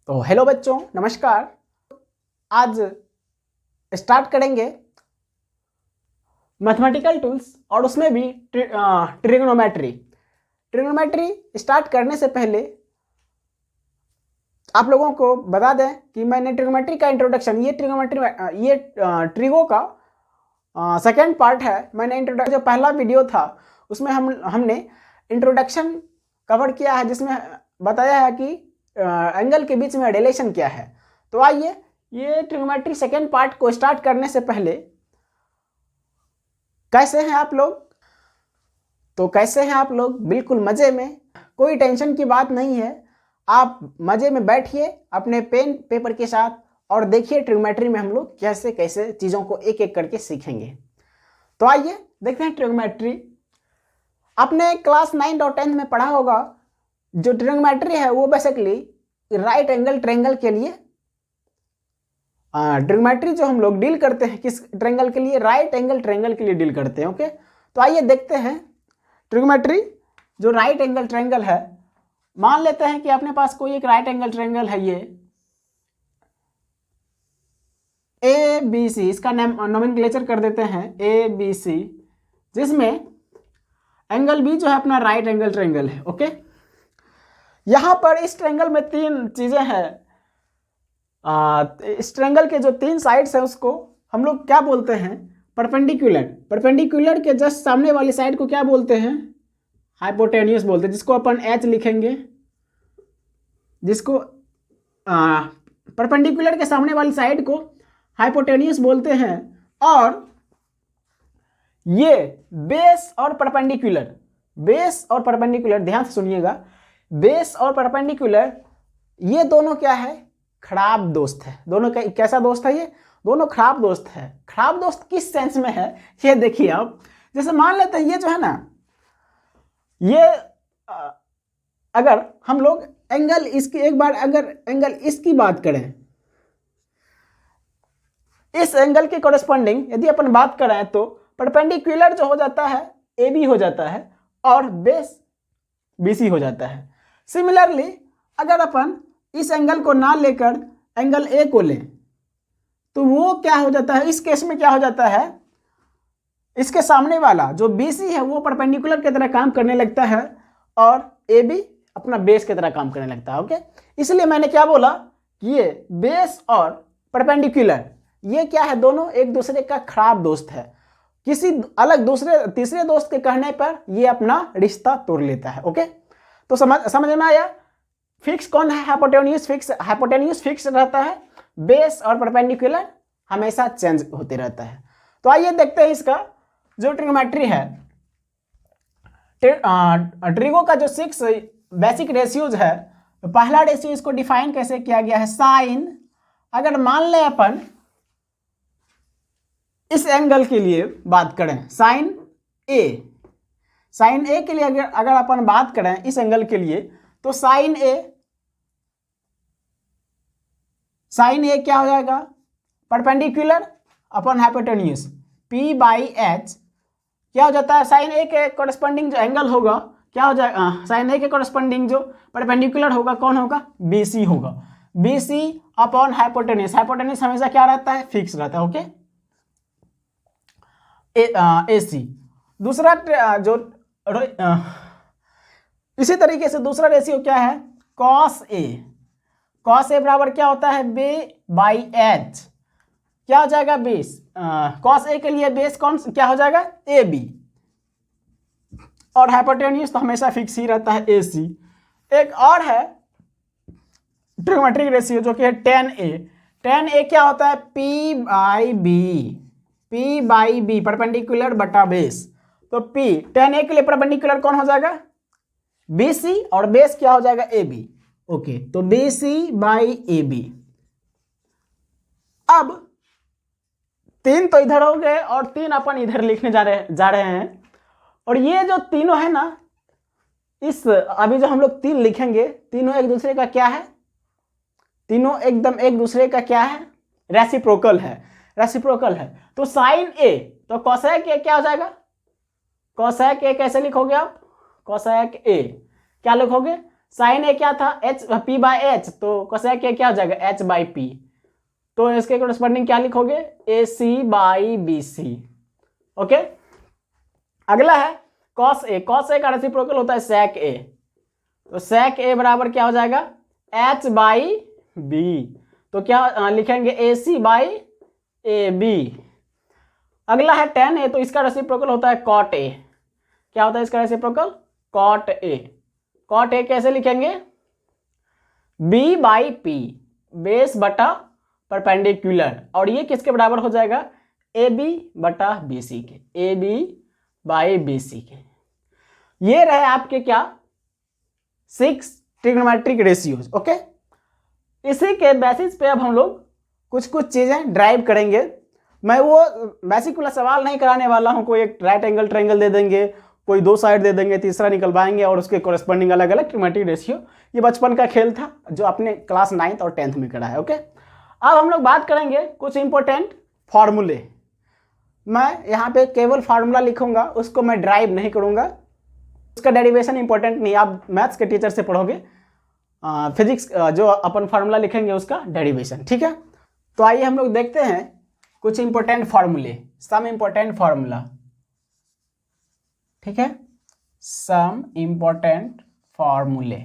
तो हेलो बच्चों, नमस्कार। आज स्टार्ट करेंगे मैथमेटिकल टूल्स और उसमें भी ट्रिग्नोमेट्री। ट्रिग्नोमेट्री स्टार्ट करने से पहले आप लोगों को बता दें कि मैंने ट्रिग्नोमेट्री का इंट्रोडक्शन, ये ट्रिगो का सेकेंड पार्ट है। मैंने इंट्रोडक्शन जो पहला वीडियो था उसमें हमने इंट्रोडक्शन कवर किया है, जिसमें बताया है कि एंगल के बीच में रिलेशन क्या है। तो आइए ये ट्रिग्नोमेट्री सेकेंड पार्ट को स्टार्ट करने से पहले कैसे हैं आप लोग? तो कैसे हैं आप लोग? बिल्कुल मज़े में, कोई टेंशन की बात नहीं है। आप मज़े में बैठिए अपने पेन पेपर के साथ और देखिए ट्रिग्नोमेट्री में हम लोग कैसे कैसे चीज़ों को एक एक करके सीखेंगे। तो आइए देखते हैं ट्रिग्नोमेट्री। आपने क्लास 9 और 10 में पढ़ा होगा, जो ट्रिग्नोमेट्री है वो बेसिकली राइट एंगल ट्रायंगल के लिए ट्रिग्नोमेट्री जो हम लोग डील करते हैं, किस ट्रायंगल के लिए? राइट एंगल ट्रायंगल के लिए डील करते हैं। ओके, तो आइए देखते हैं ट्रिग्नोमेट्री जो राइट एंगल ट्रायंगल है। मान लेते हैं कि अपने पास कोई एक राइट एंगल ट्रायंगल है, ये ए बी सी, इसका नोमेनक्लेचर कर देते हैं ए बी सी, जिसमें एंगल बी जो है अपना राइट एंगल ट्रायंगल है। ओके, यहाँ पर इस ट्रायंगल में तीन चीज़ें हैं। इस ट्रायंगल के जो तीन साइड्स हैं उसको हम लोग क्या बोलते हैं? परपेंडिकुलर। परपेंडिकुलर के जस्ट सामने वाली साइड को क्या बोलते हैं? हाइपोटेन्यूस बोलते हैं, जिसको अपन एच लिखेंगे, जिसको परपेंडिकुलर के सामने वाली साइड को हाइपोटेन्यूस बोलते हैं। और ये बेस और परपेंडिकुलर, बेस और परपेंडिकुलर, ध्यान से सुनिएगा, बेस और परपेंडिकुलर ये दोनों क्या है? खराब दोस्त है। दोनों का कैसा दोस्त है? ये दोनों खराब दोस्त है। खराब दोस्त किस सेंस में है ये देखिए आप। जैसे मान लेते हैं ये जो है ना, ये अगर हम लोग एंगल इसकी, एक बार अगर एंगल इसकी बात करें, इस एंगल के कॉरेस्पॉन्डिंग यदि अपन बात करें तो परपेंडिकुलर जो हो जाता है ए बी हो जाता है और बेस बी सी हो जाता है। सिमिलरली अगर अपन इस एंगल को ना लेकर एंगल ए को लें तो वो क्या हो जाता है? इस केस में क्या हो जाता है? इसके सामने वाला जो बी सी है वो परपेंडिकुलर की तरह काम करने लगता है और ए बी अपना बेस की तरह काम करने लगता है। ओके, इसलिए मैंने क्या बोला कि ये बेस और परपेंडिकुलर ये क्या है? दोनों एक दूसरे का खराब दोस्त है। किसी अलग दूसरे तीसरे दोस्त के कहने पर ये अपना रिश्ता तोड़ लेता है। ओके, तो समझ में आया? फिक्स कौन है? Hypotenuse fix. हाइपोटेन्यूस फिक्स रहता है, बेस और परपेंडिकुलर हमेशा चेंज होते रहता है। तो आइए देखते हैं इसका जो ट्रिग्नोमेट्री है। ट्रिगो का जो 6 बेसिक रेशियोज है, तो पहला रेशियो इसको डिफाइन कैसे किया गया है? साइन, अगर मान लें अपन इस एंगल के लिए बात करें, साइन ए, साइन ए के लिए अगर अपन बात करें इस एंगल के लिए, तो साइन ए क्या हो जाएगा? Perpendicular upon hypotenuse P by H क्या हो जाता है? साइन ए के कॉरेस्पॉन्डिंग जो एंगल होगा क्या हो जाएगा? साइन ए के कॉरेस्पॉन्डिंग जो परपेंडिकुलर होगा कौन होगा? बी सी होगा। B C upon hypotenuse. Hypotenuse हमेशा क्या रहता है? फिक्स रहता है। Okay, A C. दूसरा जो इसी तरीके से दूसरा रेशियो क्या है? Cos A. कॉस ए बराबर क्या होता है? B by H. क्या हो जाएगा? बेस। कॉस ए के लिए बेस कौन क्या हो जाएगा? A B. और हाइपोटेन्यूस तो हमेशा फिक्स ही रहता है, ए सी। एक और है ट्रिग्नोमेट्रिक रेशियो जो कि है tan ए। tan ए क्या होता है? P by B. P by B perpendicular बटा बेस। तो पी tan ए के लिए परपेंडिकुलर कौन हो जाएगा? बी सी, और बेस क्या हो जाएगा? A B. ओके, तो B C by A B. अब 3 तो इधर हो गए और 3 अपन इधर लिखने जा रहे हैं। और ये जो तीनों है ना, इस अभी जो हम लोग 3 लिखेंगे, तीनों एक दूसरे का क्या है? तीनों एकदम एक दूसरे का क्या है? रेसिप्रोकल है। रेसिप्रोकल है। तो साइन ए, तो कोसेक ए क्या हो जाएगा? कोसेक ए कैसे लिखोगे आप? कोसेक ए क्या लिखोगे? साइन ए क्या था, एच पी बाय एच, तो कोसेक ए क्या हो जाएगा, एच बाई पी। तो इसके कोरस्पॉन्डिंग क्या लिखोगे, ए सी बाई बी सी। ओके, अगला है कॉस ए। कॉस ए का रेसिप्रोकल होता है सेक ए, तो सेक ए बराबर क्या हो जाएगा, एच बाई बी। तो क्या लिखेंगे, ए सी बाई ए बी। अगला है टेन ए, तो इसका रेसिप्रोकल होता है कॉट ए। क्या होता है इसका reciprocal, cot A. Cot A कैसे लिखेंगे, बी बाई पी, बेस बटा परपेंडिकुलर, और ये किसके बराबर हो जाएगा, ए बी बटा बी सी के, A B by B C के। ये रहे आपके क्या 6 ट्रिग्नोमेट्रिक रेशियोज। ओके, इसी के बेसिस पे अब हम लोग कुछ कुछ चीजें ड्राइव करेंगे। मैं वो बेसिक वाला सवाल नहीं कराने वाला हूँ, कोई एक राइट एंगल ट्रायंगल दे देंगे, कोई 2 साइड दे देंगे, तीसरा निकलवाएंगे और उसके कोरस्पॉन्डिंग अलग अलग ट्रिग्नोमेट्रिक रेशियो। ये बचपन का खेल था जो आपने क्लास 9th और 10th में करा है। ओके, अब हम लोग बात करेंगे कुछ इंपॉर्टेंट फॉर्मूले। मैं यहाँ पे केवल फार्मूला लिखूंगा, उसको मैं ड्राइव नहीं करूंगा, उसका डेरिवेशन इंपॉर्टेंट नहीं, आप मैथ्स के टीचर से पढ़ोगे। फिजिक्स जो अपन फार्मूला लिखेंगे उसका डेरिवेशन, ठीक है। तो आइए हम लोग देखते हैं कुछ इंपॉर्टेंट फार्मूले, सम इंपॉर्टेंट फार्मूला, ठीक है, सम इंपॉर्टेंट फार्मूले।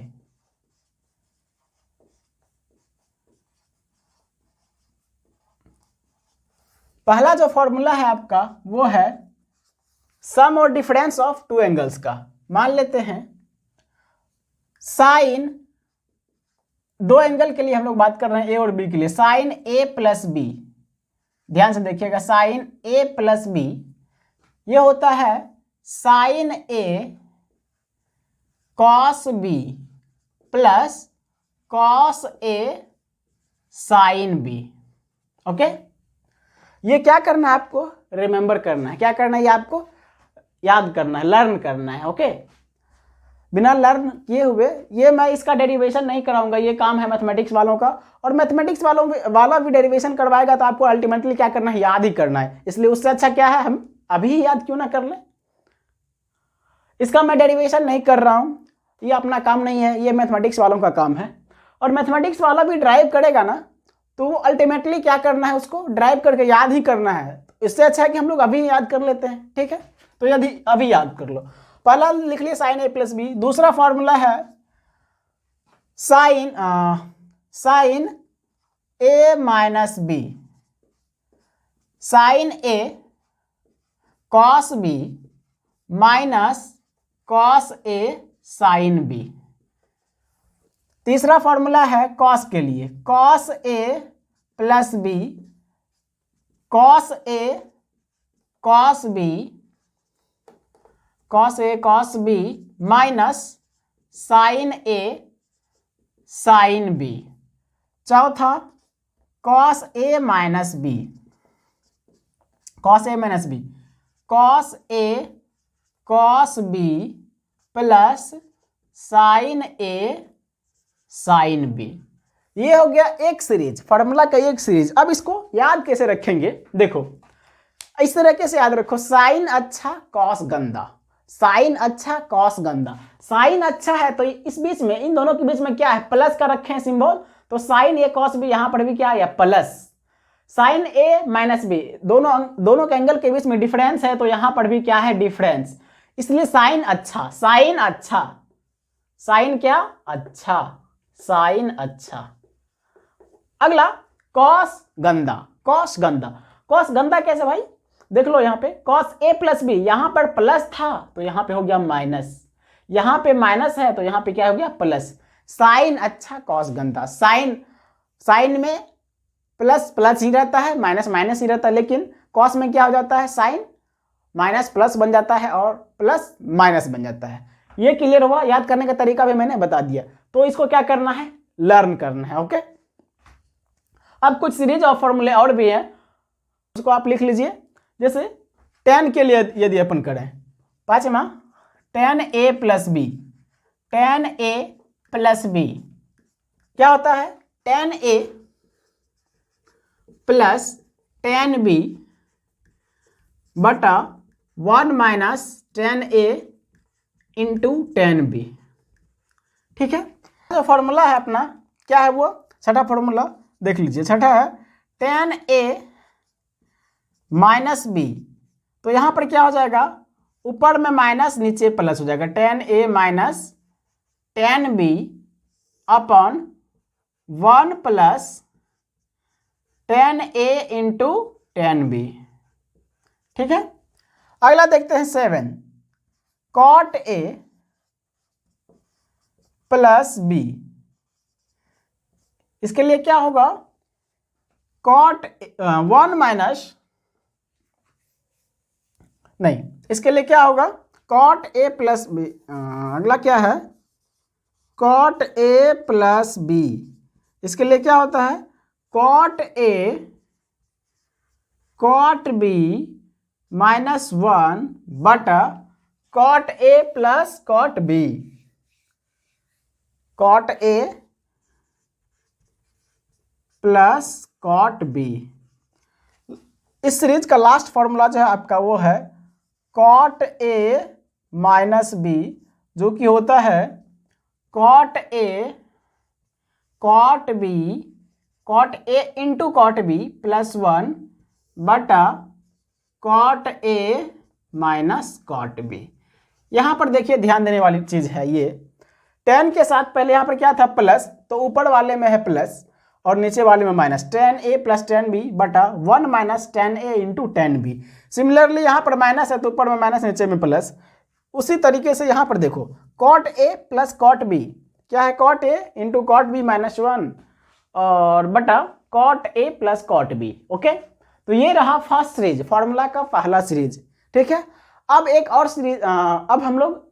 पहला जो फॉर्मूला है आपका वो है सम और डिफरेंस ऑफ टू एंगल्स का। मान लेते हैं साइन, दो एंगल के लिए हम लोग बात कर रहे हैं, ए और बी के लिए, साइन ए प्लस बी, ध्यान से देखिएगा, साइन ए प्लस बी ये होता है sign A cos B plus cos A sine B. Okay, ये क्या करना है आपको, रिमेंबर करना है। क्या करना है, ये आपको याद करना है, लर्न करना है। ओके, बिना लर्न किए हुए ये मैं इसका डेरिवेशन नहीं कराऊंगा, ये काम है मैथमेटिक्स वालों का, और मैथमेटिक्स वाला भी डेरिवेशन करवाएगा तो आपको अल्टीमेटली क्या करना है, याद ही करना है। इसलिए उससे अच्छा क्या है, हम अभी ही याद क्यों ना कर लें। इसका मैं डेरिवेशन नहीं कर रहा हूं, ये अपना काम नहीं है, ये मैथमेटिक्स वालों का काम है। और मैथमेटिक्स वाला भी ड्राइव करेगा ना, तो वो अल्टीमेटली क्या करना है, उसको ड्राइव करके याद ही करना है। इससे अच्छा है कि हम लोग अभी याद कर लेते हैं, ठीक है। तो यदि अभी याद कर लो, पहला लिख लिया साइन ए प्लस बी। दूसरा फॉर्मूला है sign A minus B, sign A cos B minus cos A sine B. तीसरा फॉर्मूला है कॉस के लिए, cos A plus B, cos A cos B, cos A cos B minus sign A sine B. चौथा cos A minus B, cos A minus B, cos A cos B plus sign A sine B. ये हो गया एक series, formula का एक series. अब इसको याद कैसे रखेंगे, देखो इस तरीके से याद रखो, साइन अच्छा कॉस गंदा, साइन अच्छा कॉस गंदा। साइन अच्छा है तो इस बीच में, इन दोनों के बीच में क्या है, प्लस का रखे हैं सिंबल, तो साइन ए कॉस बी, यहां पर भी क्या है, प्लस। साइन ए माइनस बी, दोनों के एंगल के बीच में डिफरेंस है, तो यहां पर भी क्या है, डिफरेंस। इसलिए साइन अच्छा, साइन अच्छा, साइन क्या अच्छा, साइन अच्छा। अगला कॉस गंदा, कॉस गंदा। कॉस गंदा कैसे भाई, देख लो यहाँ पे कॉस ए प्लस बी, यहां पर प्लस था तो यहां पे हो गया माइनस, यहां पे माइनस है तो यहां पे क्या हो गया, प्लस। साइन अच्छा कॉस गंदा, साइन में प्लस प्लस ही रहता है, माइनस माइनस ही रहता है, लेकिन कॉस में क्या हो जाता है, साइन माइनस प्लस बन जाता है और प्लस माइनस बन जाता है। ये क्लियर हुआ, याद करने का तरीका भी मैंने बता दिया। तो इसको क्या करना है, लर्न करना है। ओके, अब कुछ सीरीज और फॉर्मूले और भी हैं, उसको आप लिख लीजिए। जैसे tan के लिए यदि अपन करें, पांचवा tan a plus B, tan a plus B क्या होता है, tan a plus tan b बटा 1 minus tan a into tan b, ठीक है। जो फॉर्मूला है अपना क्या है, वो छठा फॉर्मूला देख लीजिए। छठा है tan A माइनस बी। तो यहाँ पर क्या हो जाएगा, ऊपर में माइनस नीचे प्लस हो जाएगा, tan A minus tan B upon 1 plus tan A into tan B। ठीक है, अगला देखते हैं 7 cot A प्लस B। इसके लिए क्या होगा, cot 1 माइनस, नहीं, इसके लिए क्या होगा cot A प्लस बी। अगला क्या है cot A प्लस B। इसके लिए क्या होता है cot A cot B minus 1 बटा cot A plus cot B। cot A plus cot B। इस सीरीज का लास्ट फॉर्मूला जो है आपका वो है cot A माइनस B, जो कि होता है cot A cot B cot A into cot B plus 1 बटा cot A minus cot B। यहाँ पर देखिए ध्यान देने वाली चीज है, ये tan के साथ पहले यहाँ पर क्या था प्लस, तो ऊपर वाले में है प्लस और नीचे वाले में minus, tan A plus tan B बटा 1 minus tan A into tan B। Similarly यहाँ पर माइनस है तो ऊपर में माइनस नीचे में प्लस। उसी तरीके से यहाँ पर देखो cot A plus cot B क्या है, cot A into cot B minus 1 और बटा cot A plus cot B। Okay, तो ये रहा फर्स्ट सीरीज, फॉर्मूला का पहला सीरीज। ठीक है, अब एक और सीरीज अब हम लोग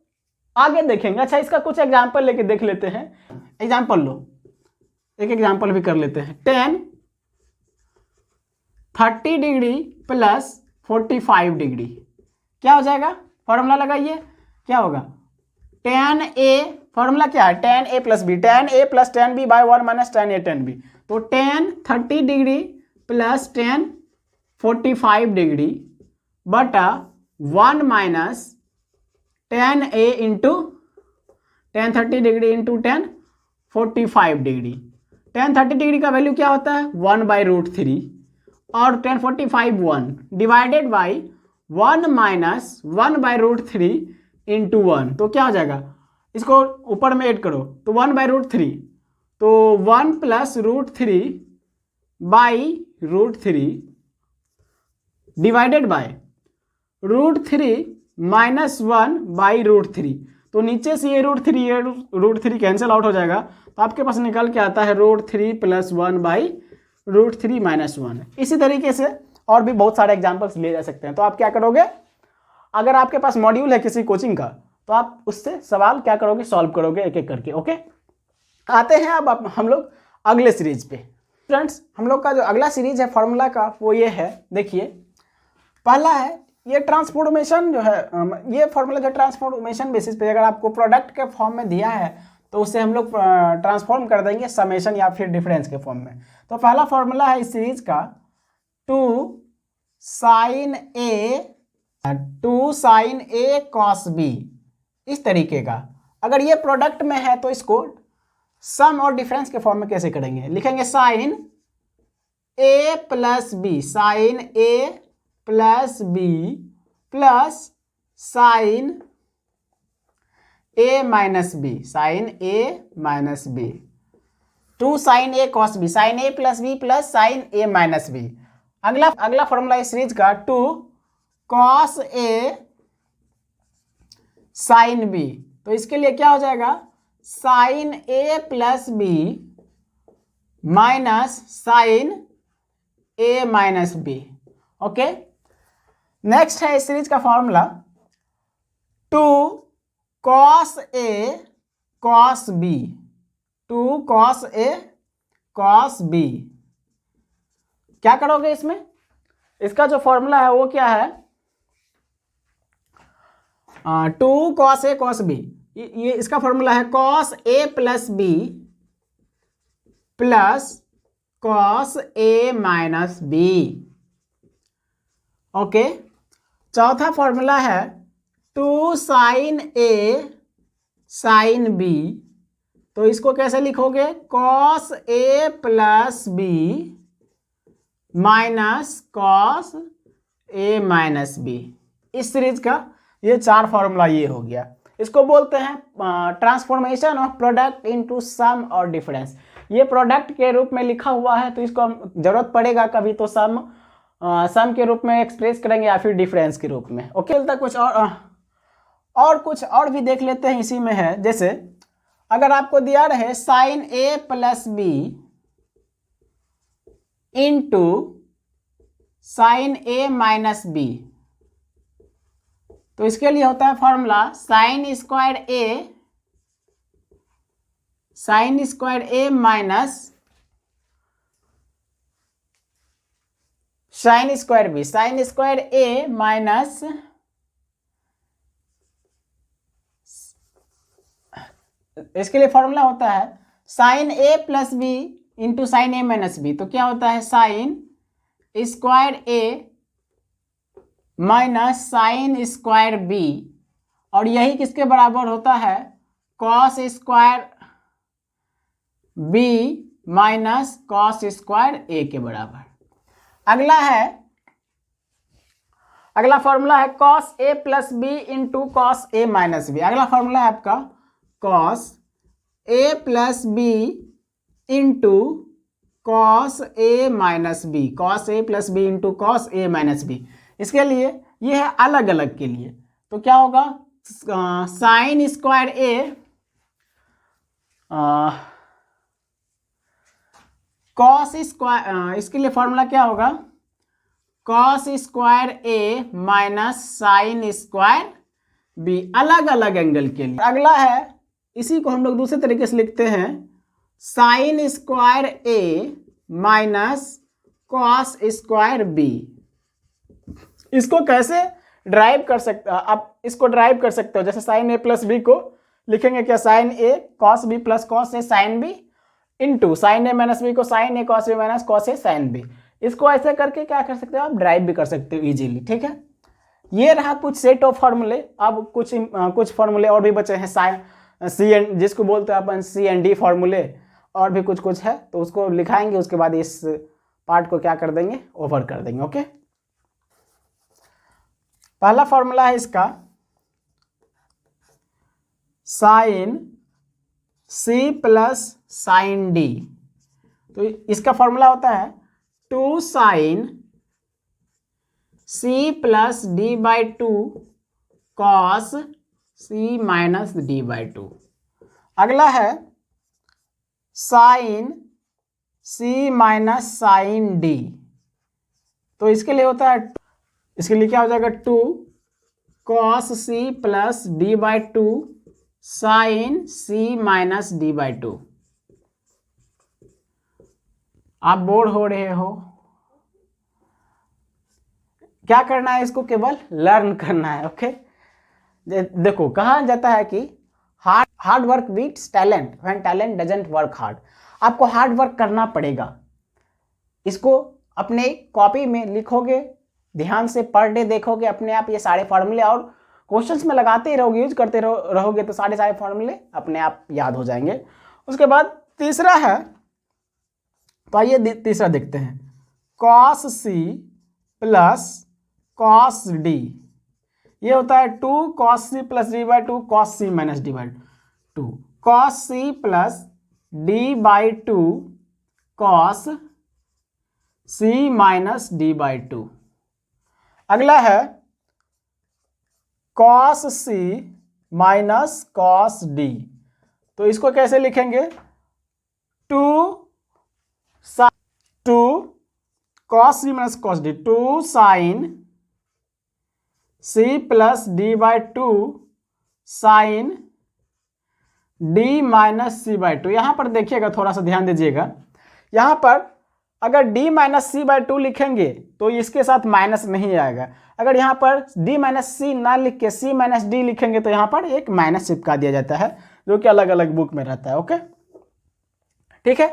आगे देखेंगे। अच्छा, इसका कुछ एग्जाम्पल लेके देख लेते हैं। एग्जाम्पल लो, एक एग्जाम्पल भी कर लेते हैं। tan 30 डिग्री प्लस 45 डिग्री क्या हो जाएगा, फॉर्मूला लगाइए, क्या होगा tan A, फॉर्मूला क्या है tan A plus B, tan A plus tan B by 1 minus tan A tan B। तो tan 30 degree plus tan 45 degree बटा 1 minus tan A into tan 30 degree into tan 45 degree. tan 30 degree का value क्या होता है 1 by root 3 और tan 45 1 divided by 1 minus 1 by root 3 into 1। तो क्या हो जाएगा, इसको ऊपर में ऐड करो तो 1 बाई रूट 3, तो 1 plus root 3 by root 3 divided by root 3 minus 1 by root 3। तो नीचे से ये रूट 3 कैंसिल आउट हो जाएगा, तो आपके पास निकल के आता है root 3 plus 1 by root 3 minus 1। इसी तरीके से और भी बहुत सारे एग्जाम्पल्स ले जा सकते हैं। तो आप क्या करोगे, अगर आपके पास मॉड्यूल है किसी कोचिंग का तो आप उससे सवाल क्या करोगे, सॉल्व करोगे एक एक करके। ओके, आते हैं अब हम लोग अगले सीरीज पे। फ्रेंड्स, हम लोग का जो अगला सीरीज है फॉर्मूला का वो ये है, देखिए पहला है ये ट्रांसफॉर्मेशन जो है, ये फॉर्मूला जो ट्रांसफॉर्मेशन बेसिस पे अगर आपको प्रोडक्ट के फॉर्म में दिया है तो उसे हम लोग ट्रांसफॉर्म कर देंगे समेशन या फिर डिफरेंस के फॉर्म में। तो पहला फॉर्मूला है इस सीरीज का 2 साइन ए कॉस बी, इस तरीके का। अगर ये प्रोडक्ट में है तो इसको सम और डिफरेंस के फॉर्म में कैसे करेंगे, लिखेंगे साइन ए प्लस बी, साइन ए प्लस बी प्लस साइन ए माइनस बी, साइन ए माइनस बी। 2 साइन ए कॉस बी, साइन ए प्लस बी प्लस साइन ए माइनस बी। अगला फॉर्मूला इस सीरीज का 2 कॉस ए साइन बी। तो इसके लिए क्या हो जाएगा साइन ए प्लस बी माइनस साइन ए minus B. Okay, next है इस सीरीज का formula 2 cos A cos B, 2 cos A cos B. क्या करोगे इसमें, इसका जो फॉर्मूला है वो क्या है 2 कॉस ए कॉस बी, ये इसका फॉर्मूला है cos A plus B plus cos A minus B. Okay, चौथा फॉर्मूला है 2 साइन ए साइन बी तो इसको कैसे लिखोगे, cos A plus B minus cos A minus B. इस सीरीज का ये 4 फॉर्मूला ये हो गया। इसको बोलते हैं transformation of product into some और डिफरेंस। ये प्रोडक्ट के रूप में लिखा हुआ है, तो इसको जरूरत पड़ेगा कभी तो सम के रूप में एक्सप्रेस करेंगे या फिर डिफरेंस के रूप में। ओके, कुछ और कुछ और भी देख लेते हैं। इसी में है, जैसे अगर आपको दिया रहे sine A plus B into sine A minus B, तो इसके लिए होता है formula sine square A minus sine square B. Sine square A minus इसके लिए फॉर्मूला होता है sine A plus B into sine A minus B. तो क्या होता है, sine square A minus sine square B, और यही किसके बराबर होता है, cos square B minus cos square A के बराबर। अगला फॉर्मूला है cos A plus B into cos A minus B. अगला फॉर्मूला है आपका cos A plus B into cos A minus B. Cos A plus B into cos A minus B. इसके लिए ये है अलग अलग के लिए, तो क्या होगा, साइन स्क्वायर ए कॉस स्क्वायर, इसके लिए फॉर्मूला क्या होगा, कॉस स्क्वायर ए माइनस साइन स्क्वायर बी, अलग अलग एंगल के लिए। अगला है, इसी को हम लोग दूसरे तरीके से लिखते हैं, साइन स्क्वायर ए माइनस कॉस स्क्वायर बी। इसको कैसे ड्राइव कर सकते हो आप, इसको ड्राइव कर सकते हो, जैसे साइन ए प्लस बी को लिखेंगे क्या, sign A cos B plus cos A sine B into sign A minus B को sign A cos B minus cos A sine B. इसको ऐसे करके क्या कर सकते हो आप, ड्राइव भी कर सकते हो इजीली। ठीक है, ये रहा कुछ सेट ऑफ फॉर्मूले। अब कुछ फॉर्मूले और भी बचे हैं, सी एंड, जिसको बोलते हैं अपन सी एंड डी फॉर्मूले, और भी कुछ है, तो उसको लिखाएंगे, उसके बाद इस पार्ट को क्या कर देंगे, ओवर कर देंगे। ओके, पहला फॉर्मूला है इसका sine C plus sine D. तो इसका फॉर्मूला होता है 2 sine C plus D by 2 cos C minus D by 2। अगला है sine C minus sine D. तो इसके लिए होता है, इसके लिए क्या हो जाएगा, 2 cos C plus D by 2 sine C minus D by 2। आप बोर हो रहे हो, क्या करना है, इसको केवल लर्न करना है। ओके, देखो कहा जाता है कि hard work beats talent when talent doesn't work hard. आपको हार्ड वर्क करना पड़ेगा। इसको अपने कॉपी में लिखोगे, ध्यान से पर डे देखोगे, अपने आप ये सारे फॉर्मूले और क्वेश्चंस में लगाते ही रहोगे, यूज करते रहोगे, तो सारे फॉर्मूले अपने आप याद हो जाएंगे। उसके बाद तीसरा है, तो आइए तीसरा देखते हैं, cos C plus cos D. ये होता है 2 cos C plus D by 2 cos C minus D by 2। Cos C plus D by 2 cos C minus D by 2। अगला है cos C minus cos D. तो इसको कैसे लिखेंगे, 2 cos C minus cos D, 2 sine C plus D by 2 sine D minus C by 2। यहां पर देखिएगा, थोड़ा सा ध्यान दीजिएगा, यहां पर अगर d माइनस सी बाई 2 लिखेंगे तो इसके साथ माइनस नहीं आएगा। अगर यहाँ पर d माइनस सी ना लिख के c माइनस डी लिखेंगे तो यहाँ पर एक माइनस चिपका दिया जाता है, जो कि अलग अलग बुक में रहता है। ओके, ठीक है,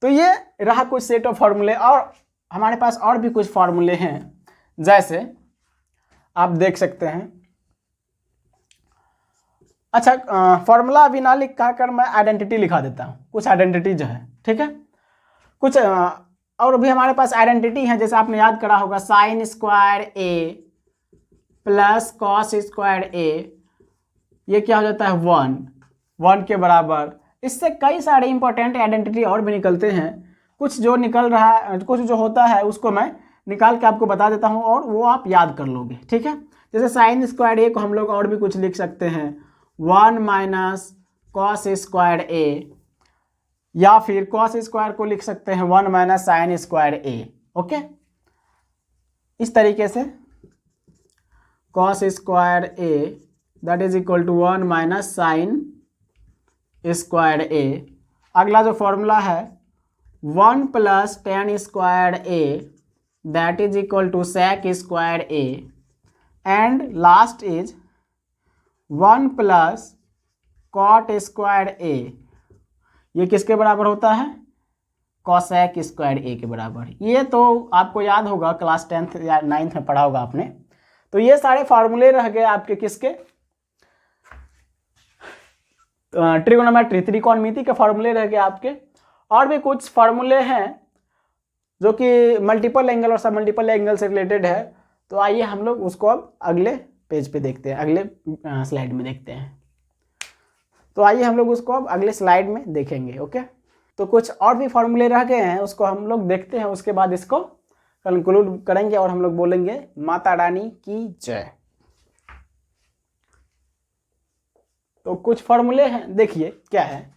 तो ये रहा कुछ सेट ऑफ फॉर्मूले, और हमारे पास और भी कुछ फॉर्मूले हैं, जैसे आप देख सकते हैं। अच्छा, फॉर्मूला अभी ना लिख कर मैं आइडेंटिटी लिखा देता हूँ, कुछ आइडेंटिटी जो है, ठीक है। कुछ और भी हमारे पास आइडेंटिटी है, जैसे आपने याद करा होगा sign square A plus cos square A, ये क्या हो जाता है 1 के बराबर। इससे कई सारे इंपॉर्टेंट आइडेंटिटी और भी निकलते हैं। कुछ जो निकल रहा है, कुछ जो होता है उसको मैं निकाल के आपको बता देता हूँ और वो आप याद कर लोगे, ठीक है। जैसे साइन स्क्वायर ए को हम लोग और भी कुछ लिख सकते हैं 1 माइनस कॉस स्क्वायर ए, या फिर कॉस स्क्वायर को लिख सकते हैं 1 minus sine square A. Okay, इस तरीके से cos square A that is equal to 1 minus sine square A. अगला जो फॉर्मूला है 1 plus tan square A that is equal to sec square A, and last is 1 plus cot square A. ये किसके बराबर होता है? कॉसेक स्क्वायर ए के बराबर। ये तो आपको याद होगा, क्लास 10th या 9th में पढ़ा होगा आपने। तो ये सारे फार्मूले रह गए आपके किसके? ट्रिगोनोमेट्री, त्रिकोणमिति के फार्मूले रह गए आपके। और भी कुछ फार्मूले हैं जो कि मल्टीपल एंगल और सब मल्टीपल एंगल से रिलेटेड है। तो आइए हम लोग उसको अब अगले पेज पे देखते हैं, अगले स्लाइड में देखते हैं। तो आइए हम लोग उसको अब अगले स्लाइड में देखेंगे। ओके, तो कुछ और भी फार्मूले रह गए हैं, उसको हम लोग देखते हैं, उसके बाद इसको कंक्लूड करेंगे और हम लोग बोलेंगे माता रानी की जय। तो कुछ फार्मूले हैं, देखिए क्या है।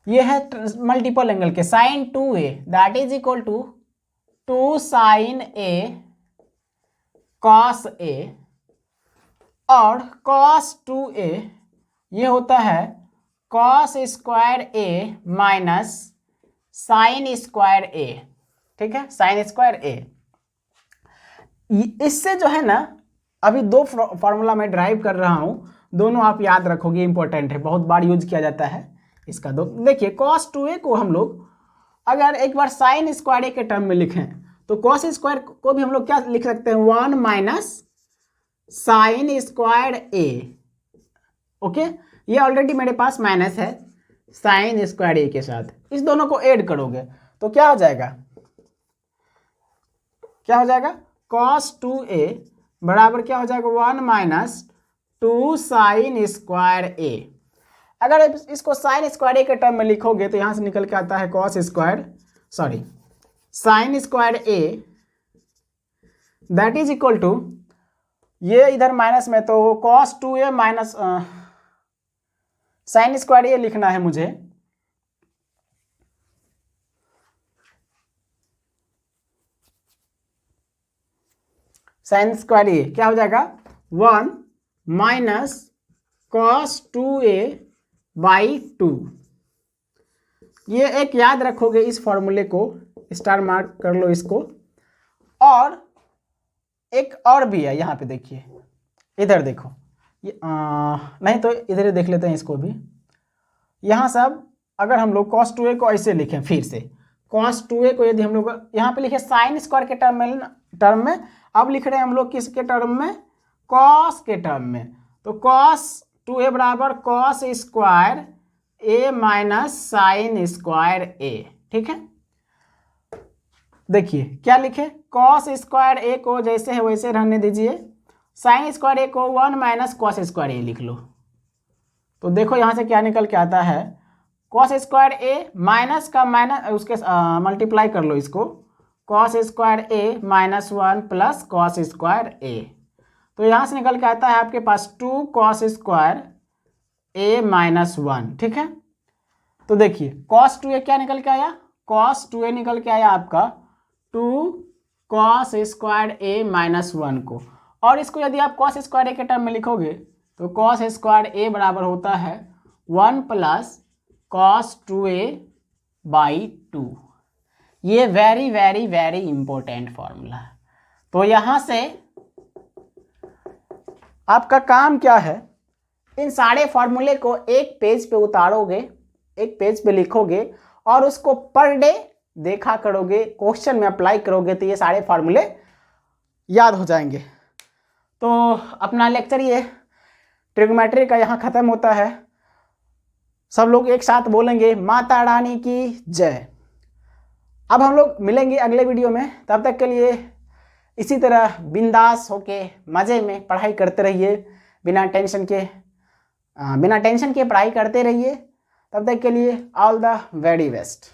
ये है मल्टीपल एंगल के, sine 2a that is equal to 2 sine a cos a, और कॉस 2a ये होता है cos square a minus sine square a, ठीक है, साइन स्क्वायर a। इससे जो है ना, अभी दो फार्मूला मैं ड्राइव कर रहा हूं, दोनों आप याद रखोगे, इंपॉर्टेंट है, बहुत बार यूज किया जाता है इसका। दो देखिए, कॉस 2a को हम लोग अगर एक बार साइन स्क्वायर a के टर्म में लिखें तो कॉस स्क्वायर को भी हम लोग क्या लिख सकते हैं? 1 minus sine square a। Okay, ये ऑलरेडी मेरे पास माइनस है साइन स्क्वायर a के साथ, इस दोनों को ऐड करोगे तो क्या हो जाएगा? क्या हो जाएगा? cos 2a बराबर क्या हो जाएगा? 1 माइनस 2 साइन स्क्वायर a। अगर इसको साइन स्क्वायर a के टर्म में लिखोगे तो यहां से निकल के आता है cos square, sorry sine square a that is equal to, ये इधर माइनस में तो cos 2a minus sine square a लिखना है मुझे, साइन स्क्वायर a क्या हो जाएगा? 1 माइनस कॉस 2a बाई 2। ये एक याद रखोगे, इस फॉर्मूले को स्टार मार्क कर लो इसको। और एक और भी है, यहाँ पे देखिए, इधर देखो, ये नहीं तो इधर ही देख लेते हैं इसको भी। यहाँ सब अगर हम लोग cos 2a को ऐसे लिखें, फिर से cos 2a को यदि हम लोग यहाँ पे लिखे साइन स्क्वायर के टर्म में, अब लिख रहे हैं हम लोग किसके टर्म में? cos के टर्म में। तो cos 2a बराबर cos square a minus sine square a, ठीक है। देखिए क्या लिखे, cos स्क्वायर a को जैसे है वैसे रहने दीजिए, साइन स्क्वायर a को 1 माइनस कॉस स्क्वायर a लिख लो। तो देखो यहाँ से क्या निकल के आता है, cos स्क्वायर a माइनस का माइनस उसके मल्टीप्लाई कर लो इसको, cos square a minus 1 plus cos square a। तो यहाँ से निकल के आता है आपके पास 2 cos स्क्वायर a माइनस 1, ठीक है। तो देखिए cos 2a क्या निकल के आया? cos 2a निकल के आया आपका 2 cos स्क्वायर a माइनस 1 को, और इसको यदि आप cos स्क्वायर a के टर्म में लिखोगे तो cos स्क्वायर a बराबर होता है 1 प्लस cos 2a बाई 2। ये very very very important formula है। तो यहाँ से आपका काम क्या है, इन सारे फॉर्मूले को एक पेज पे उतारोगे, एक पेज पे लिखोगे और उसको पर डे देखा करोगे, क्वेश्चन में अप्लाई करोगे तो ये सारे फॉर्मूले याद हो जाएंगे। तो अपना लेक्चर ये ट्रिग्नोमेट्री का यहाँ ख़त्म होता है। सब लोग एक साथ बोलेंगे माता रानी की जय। अब हम लोग मिलेंगे अगले वीडियो में, तब तक के लिए इसी तरह बिंदास होके मज़े में पढ़ाई करते रहिए, बिना टेंशन के पढ़ाई करते रहिए। तब तक के लिए ऑल द वेरी बेस्ट।